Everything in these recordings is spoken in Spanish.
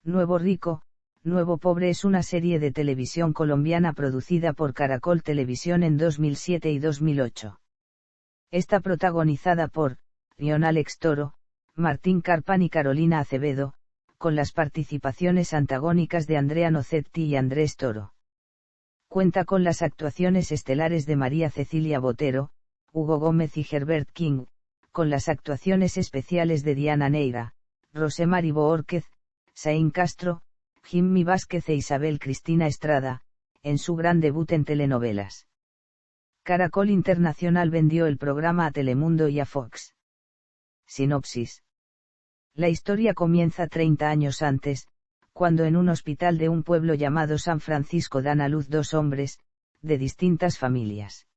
Nuevo Rico, Nuevo Pobre es una serie de televisión colombiana producida por Caracol Televisión en 2007 y 2008. Está protagonizada por Alex Toro, Martín Carpan y Carolina Acevedo, con las participaciones antagónicas de Andrea Nocetti y Andrés Toro. Cuenta con las actuaciones estelares de María Cecilia Botero, Hugo Gómez y Herbert King, con las actuaciones especiales de Diana Neira, Rosemary Boórquez, Saín Castro, Jimmy Vázquez e Isabel Cristina Estrada, en su gran debut en telenovelas. Caracol Internacional vendió el programa a Telemundo y a Fox. Sinopsis. La historia comienza 30 años antes, cuando en un hospital de un pueblo llamado San Francisco dan a luz dos hombres, de distintas familias.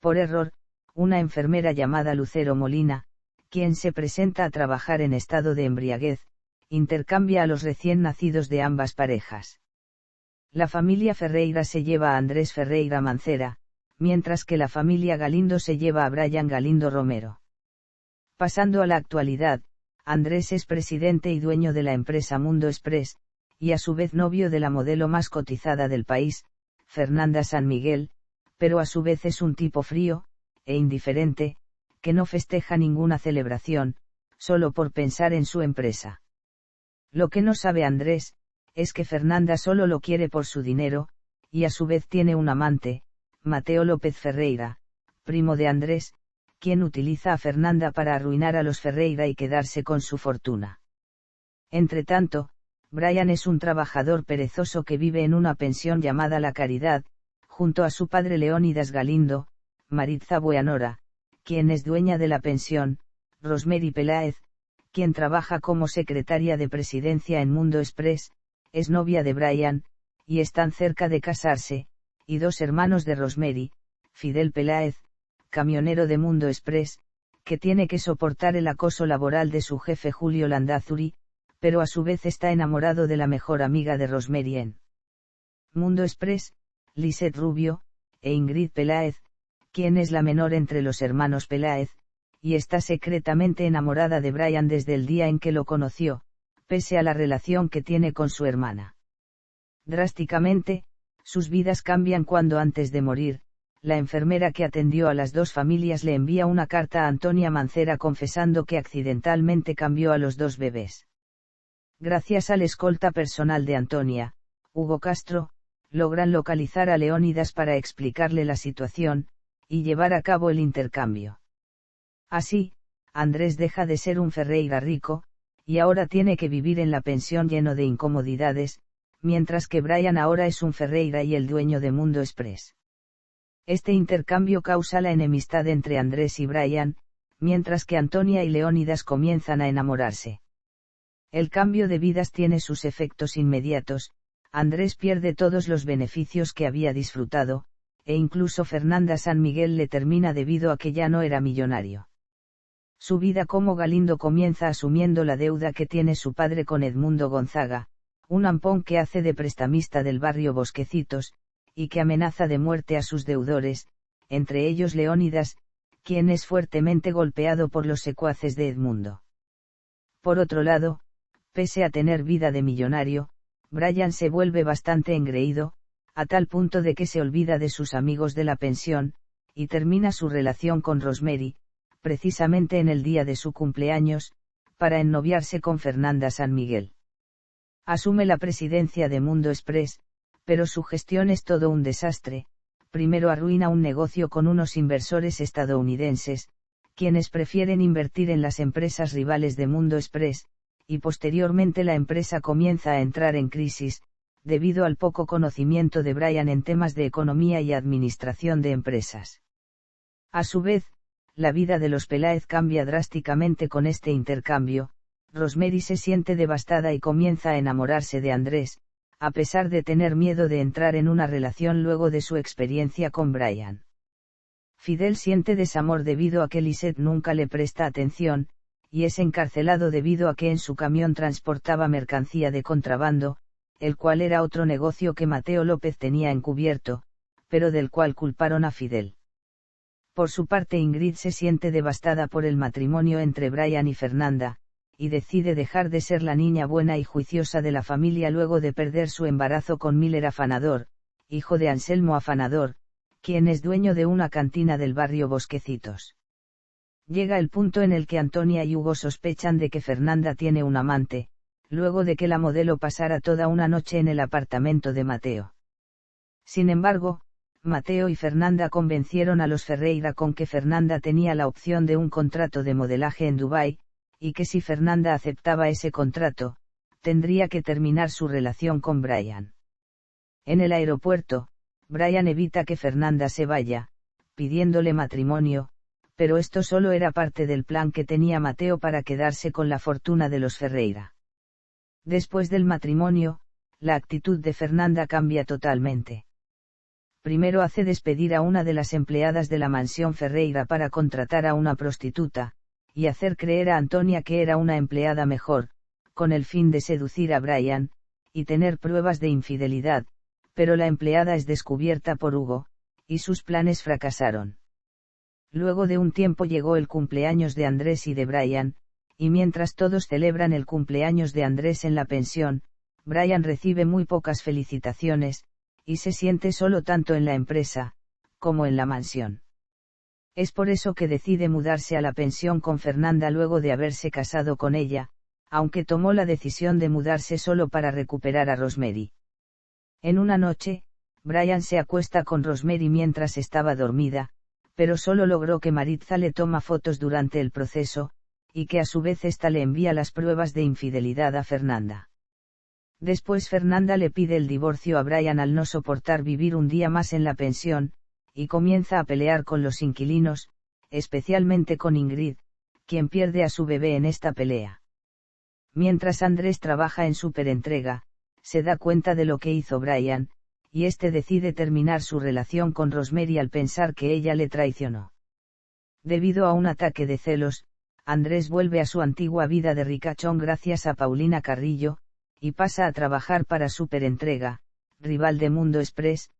Por error, una enfermera llamada Lucero Molina, quien se presenta a trabajar en estado de embriaguez, intercambia a los recién nacidos de ambas parejas. La familia Ferreira se lleva a Andrés Ferreira Mancera, mientras que la familia Galindo se lleva a Brian Galindo Romero. Pasando a la actualidad, Andrés es presidente y dueño de la empresa Mundo Express, y a su vez novio de la modelo más cotizada del país, Fernanda San Miguel, pero a su vez es un tipo frío, e indiferente, que no festeja ninguna celebración, solo por pensar en su empresa. Lo que no sabe Andrés, es que Fernanda solo lo quiere por su dinero, y a su vez tiene un amante, Mateo López Ferreira, primo de Andrés, quien utiliza a Fernanda para arruinar a los Ferreira y quedarse con su fortuna. Entretanto, Brian es un trabajador perezoso que vive en una pensión llamada La Caridad, junto a su padre Leónidas Galindo, Maritza Buenora, quien es dueña de la pensión, Rosemary Peláez, quien trabaja como secretaria de presidencia en Mundo Express, es novia de Brian, y están cerca de casarse, y dos hermanos de Rosemary, Fidel Peláez, camionero de Mundo Express, que tiene que soportar el acoso laboral de su jefe Julio Landázuri, pero a su vez está enamorado de la mejor amiga de Rosemary en Mundo Express, Lisette Rubio, e Ingrid Peláez, quien es la menor entre los hermanos Peláez, y está secretamente enamorada de Brian desde el día en que lo conoció, pese a la relación que tiene con su hermana. Drásticamente, sus vidas cambian cuando antes de morir, la enfermera que atendió a las dos familias le envía una carta a Antonia Mancera confesando que accidentalmente cambió a los dos bebés. Gracias al escolta personal de Antonia, Hugo Castro, logran localizar a Leónidas para explicarle la situación, y llevar a cabo el intercambio. Así, Andrés deja de ser un Ferreira rico, y ahora tiene que vivir en la pensión lleno de incomodidades, mientras que Brian ahora es un Ferreira y el dueño de Mundo Express. Este intercambio causa la enemistad entre Andrés y Brian, mientras que Antonia y Leónidas comienzan a enamorarse. El cambio de vidas tiene sus efectos inmediatos, Andrés pierde todos los beneficios que había disfrutado, e incluso Fernanda San Miguel le termina debido a que ya no era millonario. Su vida como Galindo comienza asumiendo la deuda que tiene su padre con Edmundo Gonzaga, un ampón que hace de prestamista del barrio Bosquecitos, y que amenaza de muerte a sus deudores, entre ellos Leónidas, quien es fuertemente golpeado por los secuaces de Edmundo. Por otro lado, pese a tener vida de millonario, Brian se vuelve bastante engreído, a tal punto de que se olvida de sus amigos de la pensión, y termina su relación con Rosemary, precisamente en el día de su cumpleaños, para ennoviarse con Fernanda San Miguel. Asume la presidencia de Mundo Express, pero su gestión es todo un desastre. Primero arruina un negocio con unos inversores estadounidenses, quienes prefieren invertir en las empresas rivales de Mundo Express, y posteriormente la empresa comienza a entrar en crisis, debido al poco conocimiento de Brian en temas de economía y administración de empresas. A su vez, la vida de los Peláez cambia drásticamente con este intercambio. Rosemary se siente devastada y comienza a enamorarse de Andrés, a pesar de tener miedo de entrar en una relación luego de su experiencia con Brian. Fidel siente desamor debido a que Lisette nunca le presta atención, y es encarcelado debido a que en su camión transportaba mercancía de contrabando, el cual era otro negocio que Mateo López tenía encubierto, pero del cual culparon a Fidel. Por su parte Ingrid se siente devastada por el matrimonio entre Brian y Fernanda, y decide dejar de ser la niña buena y juiciosa de la familia luego de perder su embarazo con Miller Afanador, hijo de Anselmo Afanador, quien es dueño de una cantina del barrio Bosquecitos. Llega el punto en el que Antonia y Hugo sospechan de que Fernanda tiene un amante, luego de que la modelo pasara toda una noche en el apartamento de Mateo. Sin embargo, Mateo y Fernanda convencieron a los Ferreira con que Fernanda tenía la opción de un contrato de modelaje en Dubái, y que si Fernanda aceptaba ese contrato, tendría que terminar su relación con Brian. En el aeropuerto, Brian evita que Fernanda se vaya, pidiéndole matrimonio, pero esto solo era parte del plan que tenía Mateo para quedarse con la fortuna de los Ferreira. Después del matrimonio, la actitud de Fernanda cambia totalmente. Primero hace despedir a una de las empleadas de la mansión Ferreira para contratar a una prostituta, y hacer creer a Antonia que era una empleada mejor, con el fin de seducir a Brian, y tener pruebas de infidelidad, pero la empleada es descubierta por Hugo, y sus planes fracasaron. Luego de un tiempo llegó el cumpleaños de Andrés y de Brian, y mientras todos celebran el cumpleaños de Andrés en la pensión, Brian recibe muy pocas felicitaciones, y se siente solo tanto en la empresa, como en la mansión. Es por eso que decide mudarse a la pensión con Fernanda luego de haberse casado con ella, aunque tomó la decisión de mudarse solo para recuperar a Rosemary. En una noche, Brian se acuesta con Rosemary mientras estaba dormida, pero solo logró que Maritza le toma fotos durante el proceso, y que a su vez ésta le envía las pruebas de infidelidad a Fernanda. Después Fernanda le pide el divorcio a Brian al no soportar vivir un día más en la pensión, y comienza a pelear con los inquilinos, especialmente con Ingrid, quien pierde a su bebé en esta pelea. Mientras Andrés trabaja en Superentrega, se da cuenta de lo que hizo Brian, y este decide terminar su relación con Rosemary al pensar que ella le traicionó. Debido a un ataque de celos, Andrés vuelve a su antigua vida de ricachón gracias a Paulina Carrillo, y pasa a trabajar para Superentrega, rival de Mundo Express,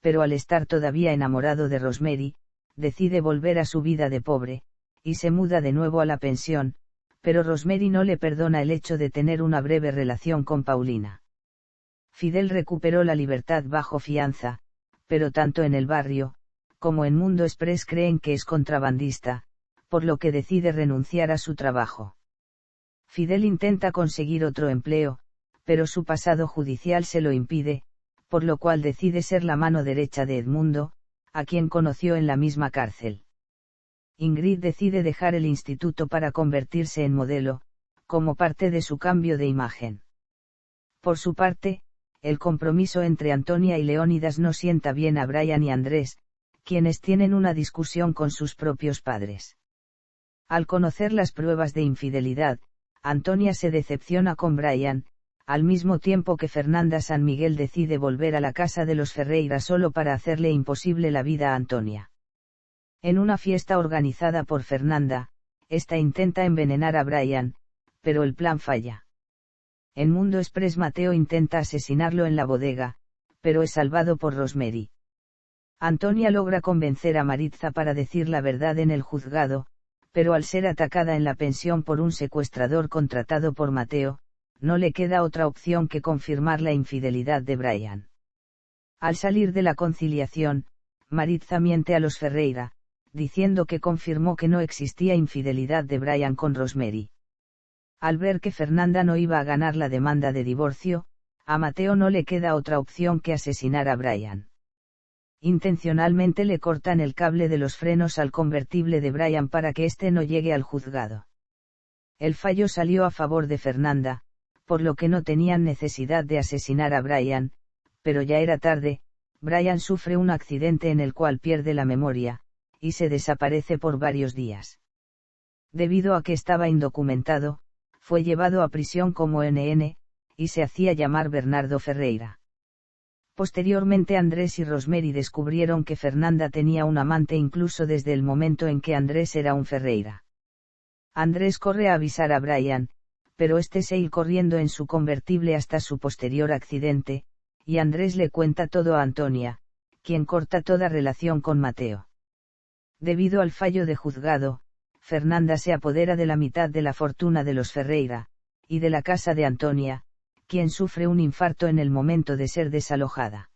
pero al estar todavía enamorado de Rosemary, decide volver a su vida de pobre, y se muda de nuevo a la pensión, pero Rosemary no le perdona el hecho de tener una breve relación con Paulina. Fidel recuperó la libertad bajo fianza, pero tanto en el barrio, como en Mundo Express creen que es contrabandista, por lo que decide renunciar a su trabajo. Fidel intenta conseguir otro empleo, pero su pasado judicial se lo impide, por lo cual decide ser la mano derecha de Edmundo, a quien conoció en la misma cárcel. Ingrid decide dejar el instituto para convertirse en modelo, como parte de su cambio de imagen. Por su parte, el compromiso entre Antonia y Leónidas no sienta bien a Brian y Andrés, quienes tienen una discusión con sus propios padres. Al conocer las pruebas de infidelidad, Antonia se decepciona con Brian, al mismo tiempo que Fernanda San Miguel decide volver a la casa de los Ferreira solo para hacerle imposible la vida a Antonia. En una fiesta organizada por Fernanda, esta intenta envenenar a Brian, pero el plan falla. En Mundo Express Mateo intenta asesinarlo en la bodega, pero es salvado por Rosemary. Antonia logra convencer a Maritza para decir la verdad en el juzgado, pero al ser atacada en la pensión por un secuestrador contratado por Mateo, no le queda otra opción que confirmar la infidelidad de Brian. Al salir de la conciliación, Maritza miente a los Ferreira, diciendo que confirmó que no existía infidelidad de Brian con Rosemary. Al ver que Fernanda no iba a ganar la demanda de divorcio, a Mateo no le queda otra opción que asesinar a Brian. Intencionalmente le cortan el cable de los frenos al convertible de Brian para que éste no llegue al juzgado. El fallo salió a favor de Fernanda, por lo que no tenían necesidad de asesinar a Brian, pero ya era tarde. Brian sufre un accidente en el cual pierde la memoria, y se desaparece por varios días. Debido a que estaba indocumentado, fue llevado a prisión como NN, y se hacía llamar Bernardo Ferreira. Posteriormente Andrés y Rosemary descubrieron que Fernanda tenía un amante incluso desde el momento en que Andrés era un Ferreira. Andrés corre a avisar a Brian, pero este se irá corriendo en su convertible hasta su posterior accidente, y Andrés le cuenta todo a Antonia, quien corta toda relación con Mateo. Debido al fallo de juzgado, Fernanda se apodera de la mitad de la fortuna de los Ferreira, y de la casa de Antonia, quien sufre un infarto en el momento de ser desalojada.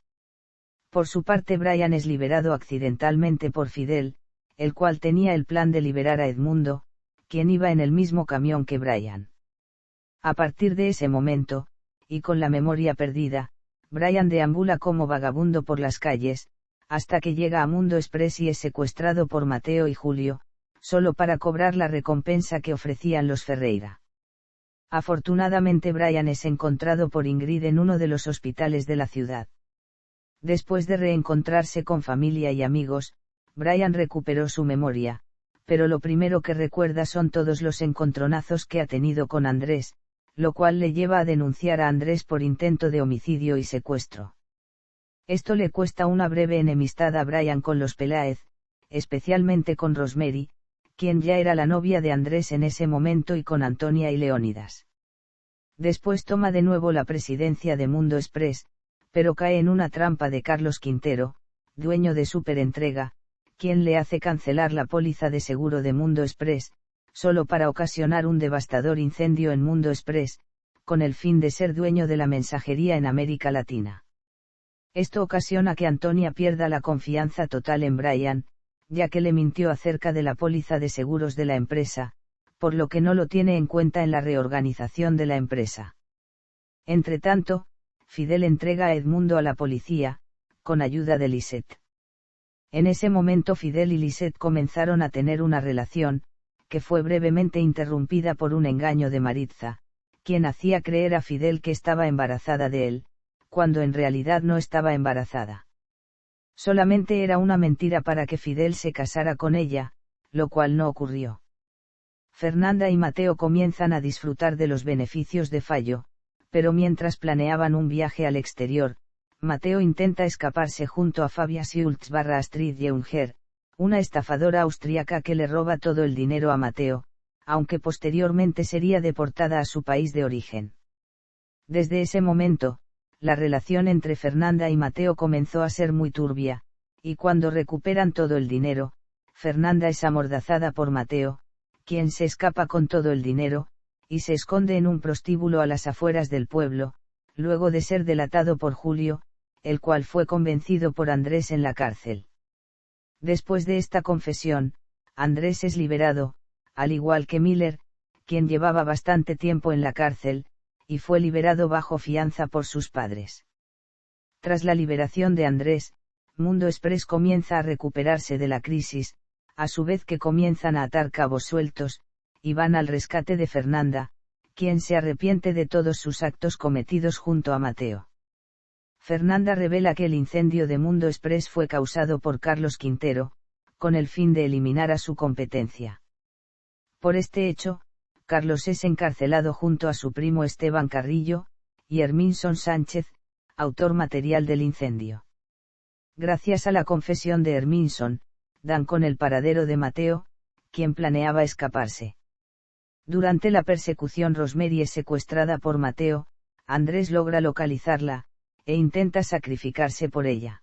Por su parte, Brian es liberado accidentalmente por Fidel, el cual tenía el plan de liberar a Edmundo, quien iba en el mismo camión que Brian. A partir de ese momento, y con la memoria perdida, Brian deambula como vagabundo por las calles, hasta que llega a Mundo Express y es secuestrado por Mateo y Julio, solo para cobrar la recompensa que ofrecían los Ferreira. Afortunadamente, Brian es encontrado por Ingrid en uno de los hospitales de la ciudad. Después de reencontrarse con familia y amigos, Brian recuperó su memoria, pero lo primero que recuerda son todos los encontronazos que ha tenido con Andrés, lo cual le lleva a denunciar a Andrés por intento de homicidio y secuestro. Esto le cuesta una breve enemistad a Brian con los Peláez, especialmente con Rosemary, quien ya era la novia de Andrés en ese momento, y con Antonia y Leónidas. Después toma de nuevo la presidencia de Mundo Express, pero cae en una trampa de Carlos Quintero, dueño de Superentrega, quien le hace cancelar la póliza de seguro de Mundo Express, solo para ocasionar un devastador incendio en Mundo Express, con el fin de ser dueño de la mensajería en América Latina. Esto ocasiona que Antonia pierda la confianza total en Brian, ya que le mintió acerca de la póliza de seguros de la empresa, por lo que no lo tiene en cuenta en la reorganización de la empresa. Entretanto, Fidel entrega a Edmundo a la policía, con ayuda de Lisette. En ese momento Fidel y Lisette comenzaron a tener una relación, que fue brevemente interrumpida por un engaño de Maritza, quien hacía creer a Fidel que estaba embarazada de él, cuando en realidad no estaba embarazada. Solamente era una mentira para que Fidel se casara con ella, lo cual no ocurrió. Fernanda y Mateo comienzan a disfrutar de los beneficios de Fallo, pero mientras planeaban un viaje al exterior, Mateo intenta escaparse junto a Fabia Schultz/Astrid Jeunger, una estafadora austríaca que le roba todo el dinero a Mateo, aunque posteriormente sería deportada a su país de origen. Desde ese momento, la relación entre Fernanda y Mateo comenzó a ser muy turbia, y cuando recuperan todo el dinero, Fernanda es amordazada por Mateo, quien se escapa con todo el dinero, y se esconde en un prostíbulo a las afueras del pueblo, luego de ser delatado por Julio, el cual fue convencido por Andrés en la cárcel. Después de esta confesión, Andrés es liberado, al igual que Miller, quien llevaba bastante tiempo en la cárcel, y fue liberado bajo fianza por sus padres. Tras la liberación de Andrés, Mundo Express comienza a recuperarse de la crisis, a su vez que comienzan a atar cabos sueltos, y van al rescate de Fernanda, quien se arrepiente de todos sus actos cometidos junto a Mateo. Fernanda revela que el incendio de Mundo Express fue causado por Carlos Quintero, con el fin de eliminar a su competencia. Por este hecho, Carlos es encarcelado junto a su primo Esteban Carrillo, y Herminson Sánchez, autor material del incendio. Gracias a la confesión de Herminson, dan con el paradero de Mateo, quien planeaba escaparse. Durante la persecución, Rosemary es secuestrada por Mateo, Andrés logra localizarla, e intenta sacrificarse por ella.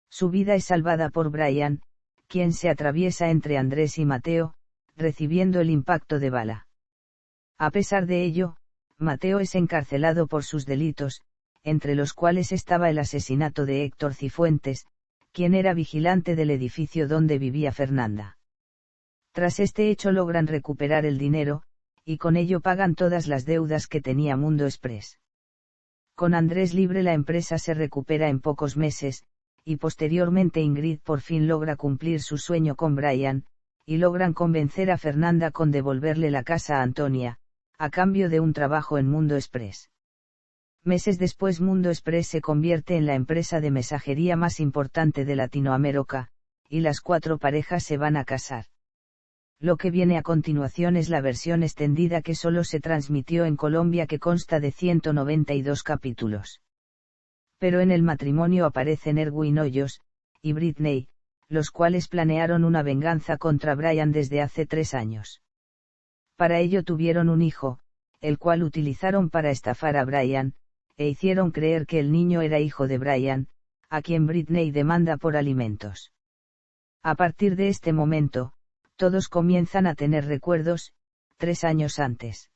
Su vida es salvada por Brian, quien se atraviesa entre Andrés y Mateo, recibiendo el impacto de bala. A pesar de ello, Mateo es encarcelado por sus delitos, entre los cuales estaba el asesinato de Héctor Cifuentes, quien era vigilante del edificio donde vivía Fernanda. Tras este hecho logran recuperar el dinero, y con ello pagan todas las deudas que tenía Mundo Express. Con Andrés libre, la empresa se recupera en pocos meses, y posteriormente Ingrid por fin logra cumplir su sueño con Brian, y logran convencer a Fernanda con devolverle la casa a Antonia, a cambio de un trabajo en Mundo Express. Meses después, Mundo Express se convierte en la empresa de mensajería más importante de Latinoamérica, y las 4 parejas se van a casar. Lo que viene a continuación es la versión extendida que solo se transmitió en Colombia, que consta de 192 capítulos. Pero en el matrimonio aparecen Erwin Hoyos y Britney, los cuales planearon una venganza contra Brian desde hace 3 años. Para ello tuvieron un hijo, el cual utilizaron para estafar a Brian, e hicieron creer que el niño era hijo de Brian, a quien Britney demanda por alimentos. A partir de este momento, Todos comienzan a tener recuerdos, 3 años antes.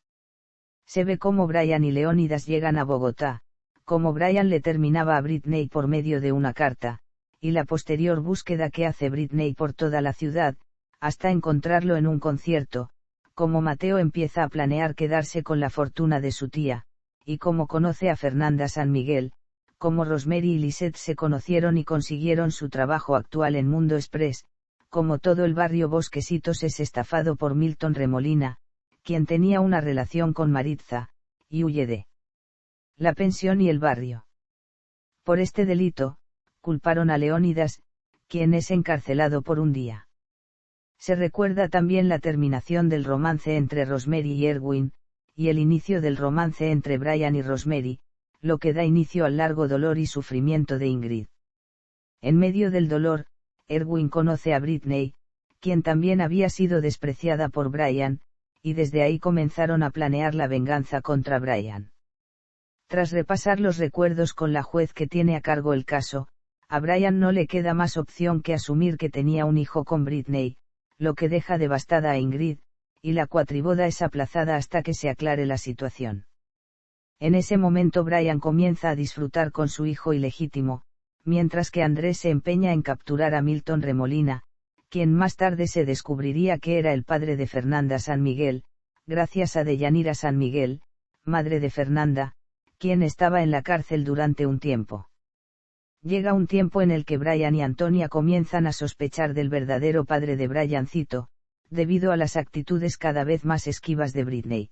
Se ve cómo Brian y Leónidas llegan a Bogotá, cómo Brian le terminaba a Britney por medio de una carta, y la posterior búsqueda que hace Britney por toda la ciudad, hasta encontrarlo en un concierto, cómo Mateo empieza a planear quedarse con la fortuna de su tía, y cómo conoce a Fernanda San Miguel, cómo Rosemary y Lisette se conocieron y consiguieron su trabajo actual en Mundo Express, cómo todo el barrio Bosquecitos es estafado por Milton Remolina, quien tenía una relación con Maritza, y huye de la pensión y el barrio. Por este delito, culparon a Leónidas, quien es encarcelado por un día. Se recuerda también la terminación del romance entre Rosemary y Erwin, y el inicio del romance entre Brian y Rosemary, lo que da inicio al largo dolor y sufrimiento de Ingrid. En medio del dolor, Erwin conoce a Britney, quien también había sido despreciada por Brian, y desde ahí comenzaron a planear la venganza contra Brian. Tras repasar los recuerdos con la juez que tiene a cargo el caso, a Brian no le queda más opción que asumir que tenía un hijo con Britney, lo que deja devastada a Ingrid, y la cuatriboda es aplazada hasta que se aclare la situación. En ese momento Brian comienza a disfrutar con su hijo ilegítimo, mientras que Andrés se empeña en capturar a Milton Remolina, quien más tarde se descubriría que era el padre de Fernanda San Miguel, gracias a Deyanira San Miguel, madre de Fernanda, quien estaba en la cárcel durante un tiempo. Llega un tiempo en el que Brian y Antonia comienzan a sospechar del verdadero padre de Briancito, debido a las actitudes cada vez más esquivas de Britney.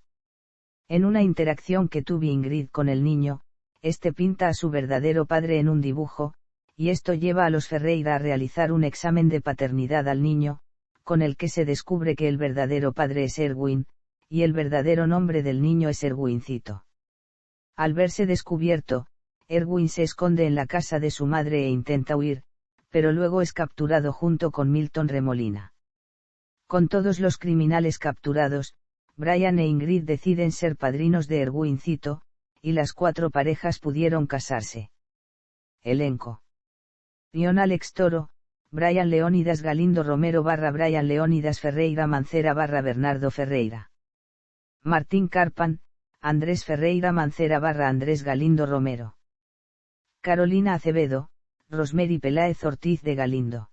En una interacción que tuvo Ingrid con el niño, este pinta a su verdadero padre en un dibujo, y esto lleva a los Ferreira a realizar un examen de paternidad al niño, con el que se descubre que el verdadero padre es Erwin, y el verdadero nombre del niño es Erwincito. Al verse descubierto, Erwin se esconde en la casa de su madre e intenta huir, pero luego es capturado junto con Milton Remolina. Con todos los criminales capturados, Brian e Ingrid deciden ser padrinos de Erwincito, y las 4 parejas pudieron casarse. Elenco: Ion Alex Toro, Brian Leónidas Galindo Romero / Brian Leónidas Ferreira Mancera / Bernardo Ferreira. Martín Carpan, Andrés Ferreira Mancera / Andrés Galindo Romero. Carolina Acevedo, Rosemary Peláez Ortiz de Galindo.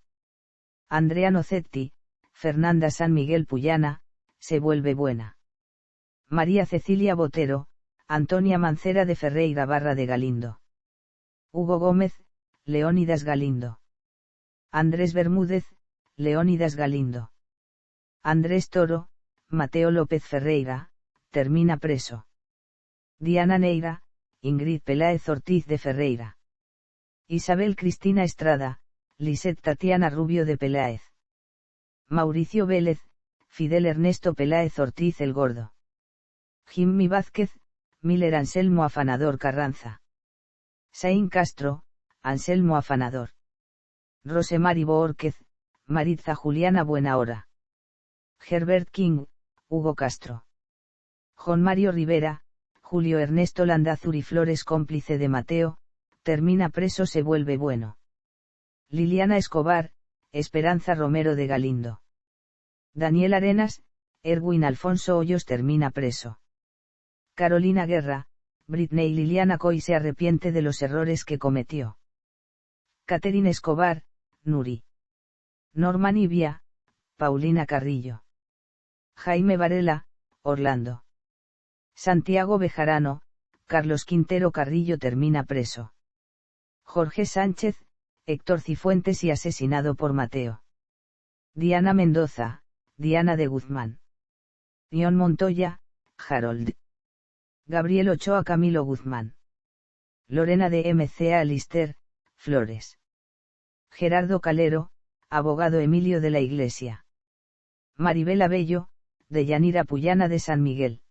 Andrea Nocetti, Fernanda San Miguel Puyana, Se vuelve buena. María Cecilia Botero, Antonia Mancera de Ferreira / de Galindo. Hugo Gómez, Leónidas Galindo. Andrés Bermúdez, Leónidas Galindo. Andrés Toro, Mateo López Ferreira, termina preso. Diana Neira, Ingrid Peláez Ortiz de Ferreira. Isabel Cristina Estrada, Lisette Tatiana Rubio de Peláez. Mauricio Vélez, Fidel Ernesto Peláez Ortiz el Gordo. Jimmy Vázquez, Miller Anselmo Afanador Carranza. Saín Castro, Anselmo Afanador. Rosemary Boórquez, Maritza Juliana Buenahora. Herbert King, Hugo Castro. Juan Mario Rivera, Julio Ernesto Landazuri Flores cómplice de Mateo, termina preso Se vuelve bueno. Liliana Escobar, Esperanza Romero de Galindo. Daniel Arenas, Erwin Alfonso Hoyos termina preso. Carolina Guerra, Britney Liliana Coy se arrepiente de los errores que cometió. Catherine Escobar, Nuri. Norma Nibia, Paulina Carrillo. Jaime Varela, Orlando. Santiago Bejarano, Carlos Quintero Carrillo termina preso. Jorge Sánchez, Héctor Cifuentes y asesinado por Mateo. Diana Mendoza, Diana de Guzmán. Ion Montoya, Harold. Gabriel Ochoa Camilo Guzmán. Lorena de MCA Alister, Flores. Gerardo Calero, abogado Emilio de la Iglesia. Maribel Abello, Deyanira Puyana de San Miguel.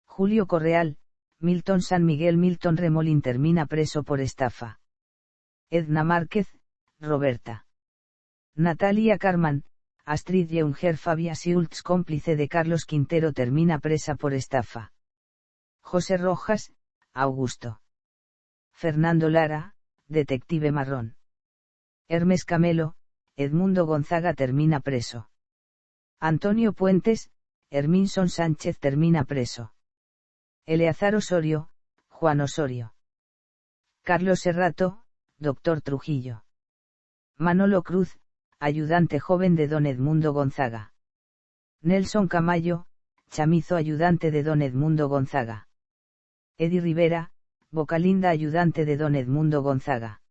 Julio Correal, Milton San Miguel Milton Remolin termina preso por estafa. Edna Márquez, Roberta. Natalia Carman, Astrid Jeunger Fabia Siults cómplice de Carlos Quintero termina presa por estafa. José Rojas, Augusto. Fernando Lara, detective marrón. Hermes Camelo, Edmundo Gonzaga termina preso. Antonio Puentes, Herminson Sánchez termina preso. Eleazar Osorio, Juan Osorio. Carlos Serrato, Dr. Trujillo. Manolo Cruz, ayudante joven de don Edmundo Gonzaga. Nelson Camayo, chamizo ayudante de don Edmundo Gonzaga. Edi Rivera, Bocalinda ayudante de don Edmundo Gonzaga.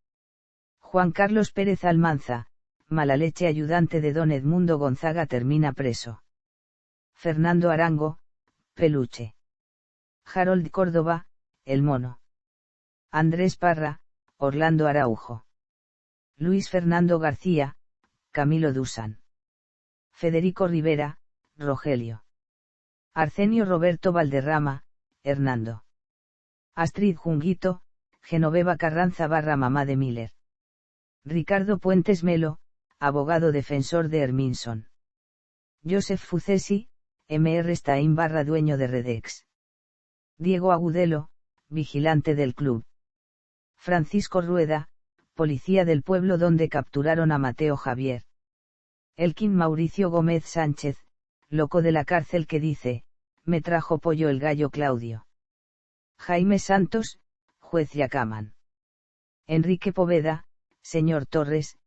Juan Carlos Pérez Almanza, Malaleche ayudante de don Edmundo Gonzaga termina preso. Fernando Arango, Peluche. Harold Córdoba, El Mono. Andrés Parra, Orlando Araujo. Luis Fernando García, Camilo Dusan. Federico Rivera, Rogelio. Arsenio Roberto Valderrama, Hernando. Astrid Junguito, Genoveva Carranza barra mamá de Miller. Ricardo Puentes Melo, abogado defensor de Herminson. Joseph Fucesi, Mr. Stein barra dueño de Redex. Diego Agudelo, vigilante del club. Francisco Rueda, policía del pueblo donde capturaron a Mateo Javier. Elkin Mauricio Gómez Sánchez, loco de la cárcel que dice, me trajo pollo el gallo Claudio. Jaime Santos, juez Yacaman. Enrique Poveda, señor Torres,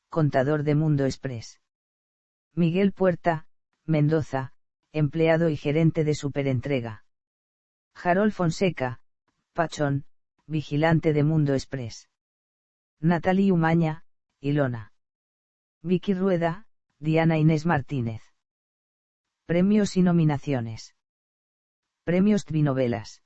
contador de Mundo Express. Miguel Puerta, Mendoza, empleado y gerente de Superentrega. Harold Fonseca, Pachón, vigilante de Mundo Express. Natalie Umaña, Ilona. Vicky Rueda, Diana Inés Martínez. Premios y nominaciones. Premios Tvinovelas.